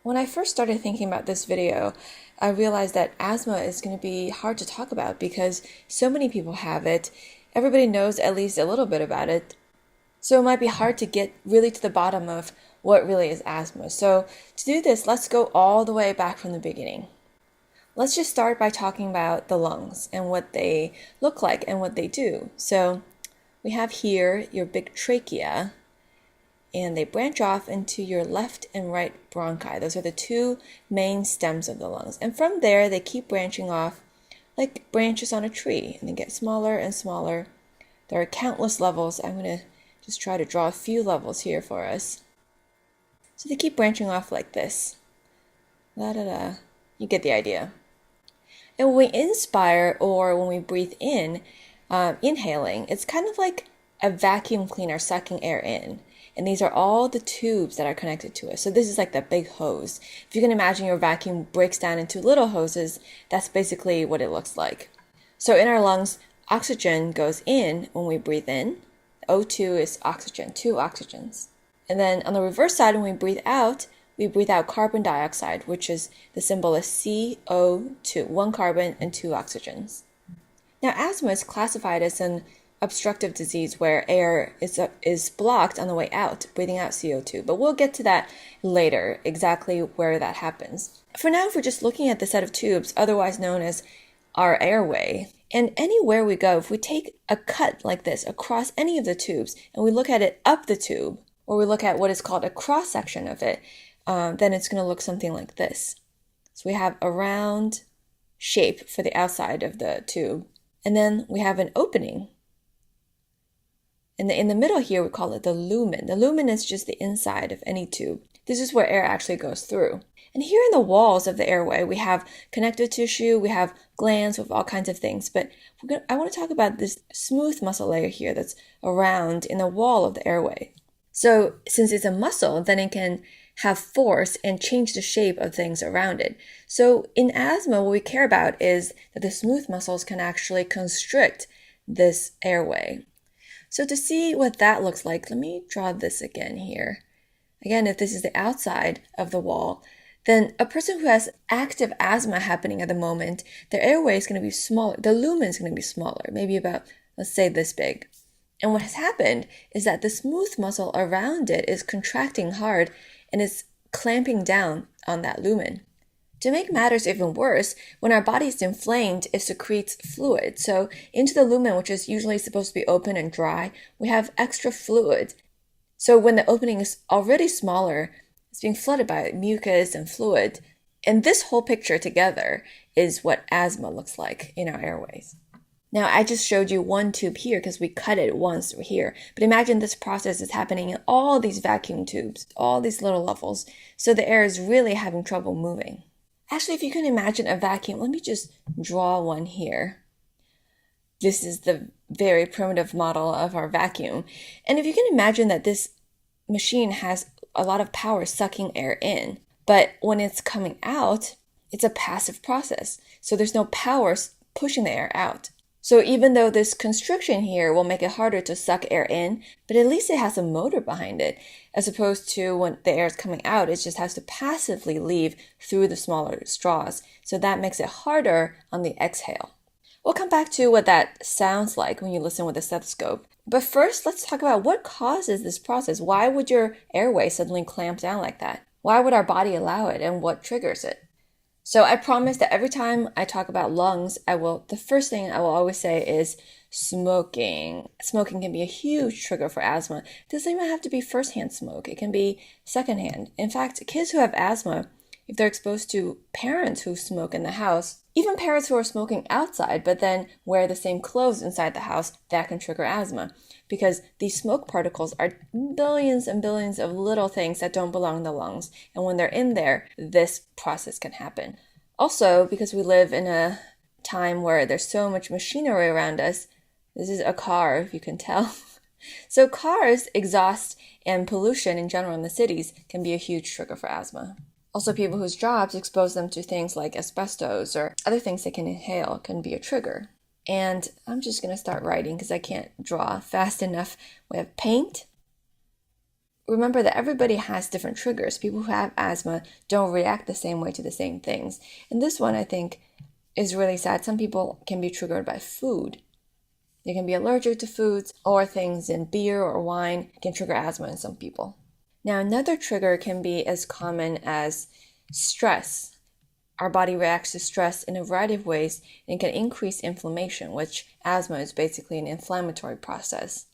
When I first started thinking about this video, I realized that asthma is going to be hard to talk about because so many people have it. Everybody knows at least a little bit about it. So it might be hard to get really to the bottom of what really is asthma. So to do this, let's go all the way back from the beginning. Let's just start by talking about the lungs and what they look like and what they do. So we have here your big trachea, and they branch off into your left and right bronchi. Those are the two main stems of the lungs. And from there, they keep branching off like branches on a tree, and they get smaller and smaller. There are countless levels. I'm going to just try to draw a few levels here for us. So they keep branching off like this. La da da. You get the idea. And when we inspire or when we breathe in, inhaling, it's kind of like a vacuum cleaner sucking air in. And these are all the tubes that are connected to it. So this is like the big hose. If you can imagine your vacuum breaks down into little hoses, that's basically what it looks like. So in our lungs, oxygen goes in when we breathe in. O2 is oxygen, two oxygens. And then on the reverse side, when we breathe out carbon dioxide, which is the symbol is CO2, one carbon and two oxygens. Now, asthma is classified as an obstructive disease where air is blocked on the way out, breathing out CO2. But we'll get to that later, exactly where that happens. For now, if we're just looking at the set of tubes, otherwise known as our airway, and anywhere we go, if we take a cut like this across any of the tubes and we look at it up the tube, or we look at what is called a cross-section of it, then it's going to look something like this. So we have a round shape for the outside of the tube, and then we have an opening. And in the middle here, we call it the lumen. The lumen is just the inside of any tube. This is where air actually goes through. And here in the walls of the airway, we have connective tissue, we have glands with all kinds of things. But I want to talk about this smooth muscle layer here that's around in the wall of the airway. So since it's a muscle, then it can have force and change the shape of things around it. So in asthma, what we care about is that the smooth muscles can actually constrict this airway. So to see what that looks like, let me draw this again here. Again, if this is the outside of the wall, then a person who has active asthma happening at the moment, their airway is going to be smaller. The lumen is going to be smaller, maybe about, let's say, this big. And what has happened is that the smooth muscle around it is contracting hard and is clamping down on that lumen. To make matters even worse, when our body is inflamed, it secretes fluid. So into the lumen, which is usually supposed to be open and dry, we have extra fluid. So when the opening is already smaller, it's being flooded by mucus and fluid. And this whole picture together is what asthma looks like in our airways. Now, I just showed you one tube here because we cut it once through here. But imagine this process is happening in all these vacuum tubes, all these little levels. So the air is really having trouble moving. Actually, if you can imagine a vacuum, let me just draw one here. This is the very primitive model of our vacuum. And if you can imagine that this machine has a lot of power sucking air in, but when it's coming out, it's a passive process. So there's no power pushing the air out. So even though this constriction here will make it harder to suck air in, but at least it has a motor behind it, as opposed to when the air is coming out, it just has to passively leave through the smaller straws. So that makes it harder on the exhale. We'll come back to what that sounds like when you listen with a stethoscope. But first, let's talk about what causes this process. Why would your airway suddenly clamp down like that? Why would our body allow it, and what triggers it? So I promise that every time I talk about lungs, the first thing I will always say is smoking. Smoking can be a huge trigger for asthma. It doesn't even have to be firsthand smoke. It can be secondhand. In fact, kids who have asthma, if they're exposed to parents who smoke in the house, even parents who are smoking outside but then wear the same clothes inside the house, that can trigger asthma. Because these smoke particles are billions and billions of little things that don't belong in the lungs. And when they're in there, this process can happen. Also, because we live in a time where there's so much machinery around us, this is a car, if you can tell. So cars, exhaust, and pollution in general in the cities can be a huge trigger for asthma. Also, people whose jobs expose them to things like asbestos or other things they can inhale can be a trigger. And I'm just going to start writing because I can't draw fast enough. We have paint, remember that everybody has different triggers. People who have asthma don't react the same way to the same things. And this one, I think, is really sad. Some people can be triggered by food. They can be allergic to foods, or things in beer or wine can trigger asthma in some people. Now, another trigger can be as common as stress. Our body reacts to stress in a variety of ways and can increase inflammation, which asthma is basically an inflammatory process.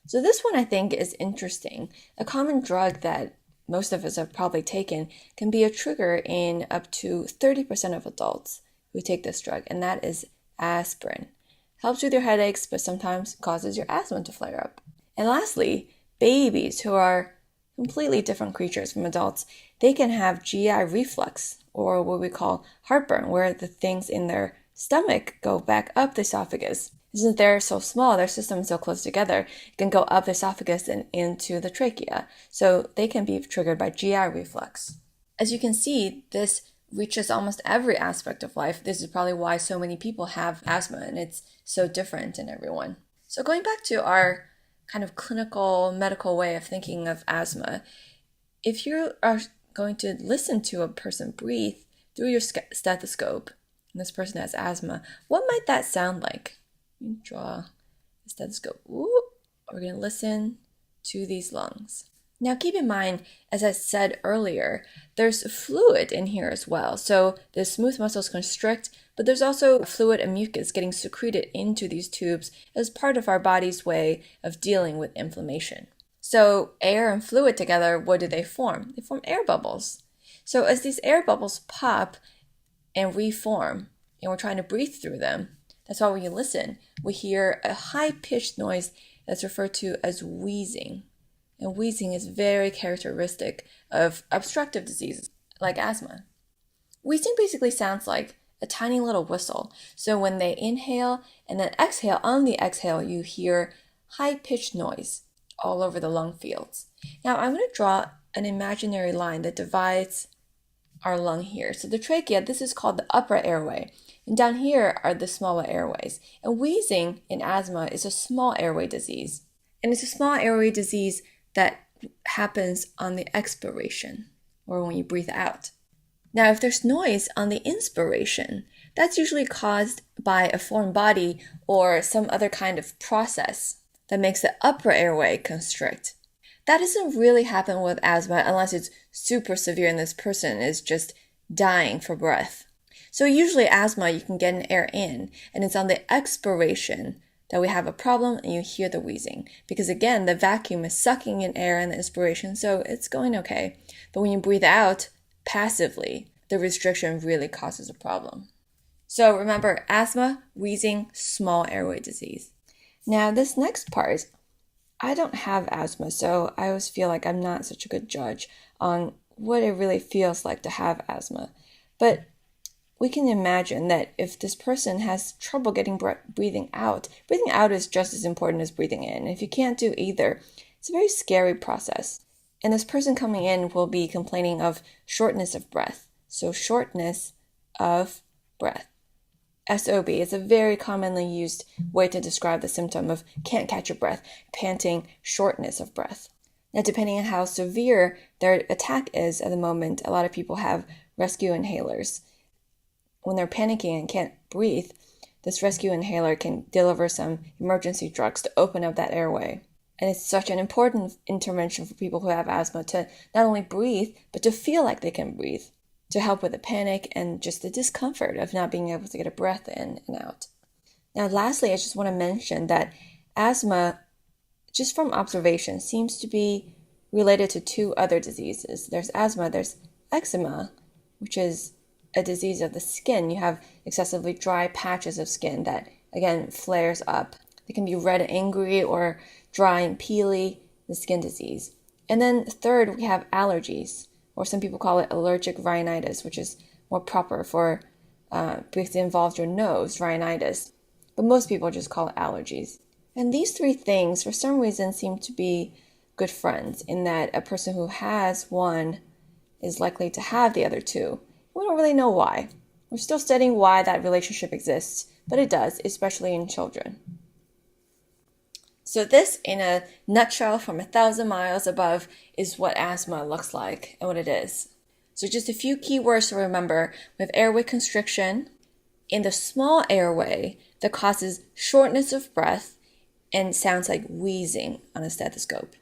So this one I think is interesting. A common drug that most of us have probably taken can be a trigger in up to 30% of adults who take this drug, and that is aspirin. Helps with your headaches, but sometimes causes your asthma to flare up. And lastly, babies, who are completely different creatures from adults, they can have GI reflux, or what we call heartburn, where the things in their stomach go back up the esophagus. Since they're so small, their system is so close together, it can go up the esophagus and into the trachea. So they can be triggered by GI reflux. As you can see, this reaches almost every aspect of life. This is probably why so many people have asthma, and it's so different in everyone. So going back to our kind of clinical medical way of thinking of asthma, if you are going to listen to a person breathe through your stethoscope, and this person has asthma, what might that sound like? You draw the stethoscope. Ooh, we're going to listen to these lungs. Now keep in mind, as I said earlier, there's fluid in here as well. So the smooth muscles constrict, but there's also fluid and mucus getting secreted into these tubes as part of our body's way of dealing with inflammation. So air and fluid together, what do they form? They form air bubbles. So as these air bubbles pop and reform, and we're trying to breathe through them, that's why when you listen, we hear a high-pitched noise that's referred to as wheezing. And wheezing is very characteristic of obstructive diseases like asthma. Wheezing basically sounds like a tiny little whistle. So when they inhale and then exhale, on the exhale, you hear high-pitched noise all over the lung fields. Now I'm going to draw an imaginary line that divides our lung here. So the trachea, this is called the upper airway. And down here are the smaller airways. And wheezing in asthma is a small airway disease. And it's a small airway disease that happens on the expiration, or when you breathe out. Now, if there's noise on the inspiration, that's usually caused by a foreign body or some other kind of process that makes the upper airway constrict. That doesn't really happen with asthma unless it's super severe and this person is just dying for breath. So usually asthma, you can get an air in, and it's on the expiration that we have a problem and you hear the wheezing. Because again, the vacuum is sucking in air in the inspiration, so it's going okay. But when you breathe out passively, the restriction really causes a problem. So remember, asthma, wheezing, small airway disease. Now this next part, I don't have asthma, so I always feel like I'm not such a good judge on what it really feels like to have asthma. But we can imagine that if this person has trouble getting breathing out is just as important as breathing in. If you can't do either, it's a very scary process. And this person coming in will be complaining of shortness of breath. So shortness of breath. SOB is a very commonly used way to describe the symptom of can't catch your breath, panting, shortness of breath. Now, depending on how severe their attack is at the moment, a lot of people have rescue inhalers. When they're panicking and can't breathe, this rescue inhaler can deliver some emergency drugs to open up that airway. And it's such an important intervention for people who have asthma to not only breathe, but to feel like they can breathe, to help with the panic and just the discomfort of not being able to get a breath in and out. Now, lastly, I just want to mention that asthma, just from observation, seems to be related to two other diseases. There's asthma, there's eczema, which is a disease of the skin. You have excessively dry patches of skin that, again, flares up. It can be red and angry or dry and peely, the skin disease. And then third, we have allergies, or some people call it allergic rhinitis, which is more proper for because it involves your nose, rhinitis. But most people just call it allergies. And these three things, for some reason, seem to be good friends in that a person who has one is likely to have the other two. We don't really know why. We're still studying why that relationship exists, but it does, especially in children. So this, in a nutshell, from 1,000 miles above, is what asthma looks like and what it is. So just a few key words to remember. We have airway constriction in the small airway that causes shortness of breath and sounds like wheezing on a stethoscope.